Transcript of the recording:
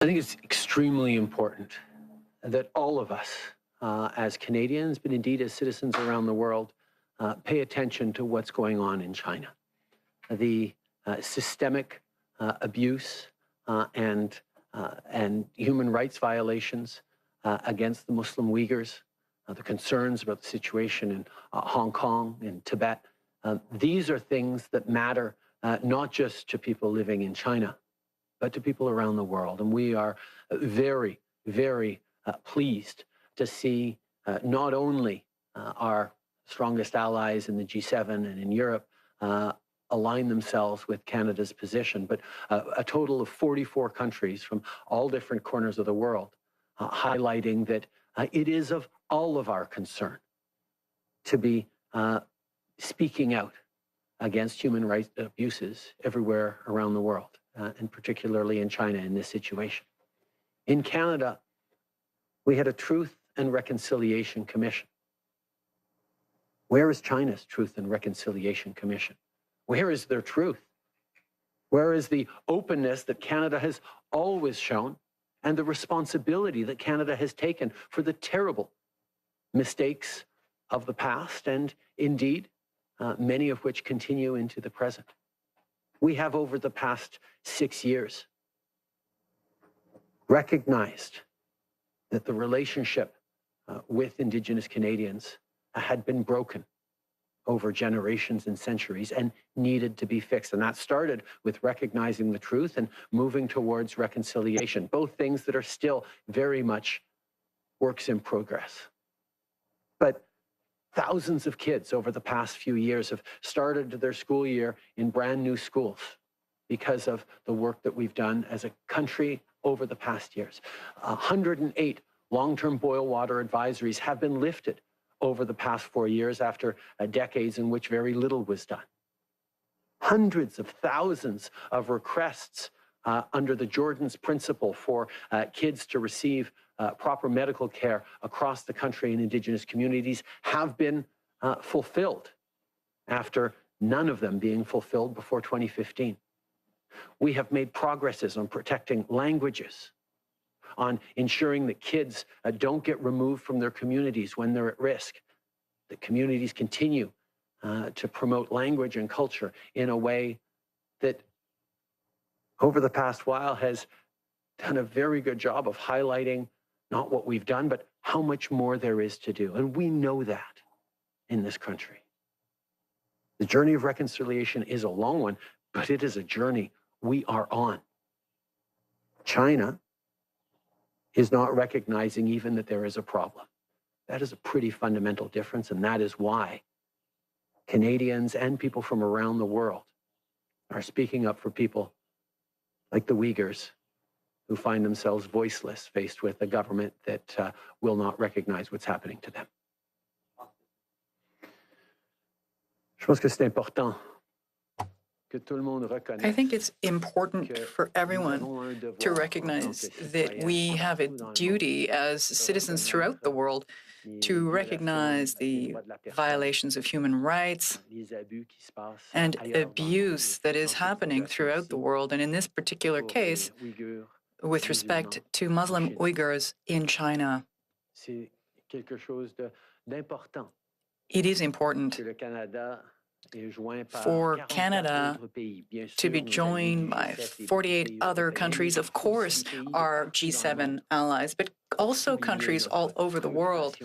I think it's extremely important that all of us, as Canadians, but indeed as citizens around the world, pay attention to what's going on in China. The systemic abuse and human rights violations against the Muslim Uyghurs, the concerns about the situation in Hong Kong and Tibet. These are things that matter not just to people living in China, but to people around the world. And we are very, very pleased to see not only our strongest allies in the G7 and in Europe align themselves with Canada's position, but a total of 44 countries from all different corners of the world highlighting that it is of all of our concern to be speaking out against human rights abuses everywhere around the world, and particularly in China in this situation. In Canada, we had a Truth and Reconciliation Commission. Where is China's Truth and Reconciliation Commission? Where is their truth? Where is the openness that Canada has always shown and the responsibility that Canada has taken for the terrible mistakes of the past and indeed many of which continue into the present? We have over the past 6 years recognized that the relationship with Indigenous Canadians had been broken over generations and centuries and needed to be fixed. And that started with recognizing the truth and moving towards reconciliation, both things that are still very much works in progress. But thousands of kids over the past few years have started their school year in brand new schools because of the work that we've done as a country over the past years. 108 long-term boil water advisories have been lifted over the past 4 years after decades in which very little was done. Hundreds of thousands of requests under the Jordan's principle for kids to receive proper medical care across the country in Indigenous communities have been fulfilled after none of them being fulfilled before 2015. We have made progresses on protecting languages, on ensuring that kids don't get removed from their communities when they're at risk, that communities continue to promote language and culture in a way that over the past while has done a very good job of highlighting not what we've done, but how much more there is to do. And we know that in this country. The journey of reconciliation is a long one, but it is a journey we are on. China is not recognizing even that there is a problem. That is a pretty fundamental difference, and that is why Canadians and people from around the world are speaking up for people like the Uyghurs, who find themselves voiceless faced with a government that will not recognize what's happening to them. Je pense que c'est important. I think it's important for everyone to recognize that we have a duty as citizens throughout the world to recognize the violations of human rights and abuse that is happening throughout the world. And in this particular case, with respect to Muslim Uyghurs in China, it is important for Canada to be joined by 48 other countries, of course, our G7 allies, but also countries all over the world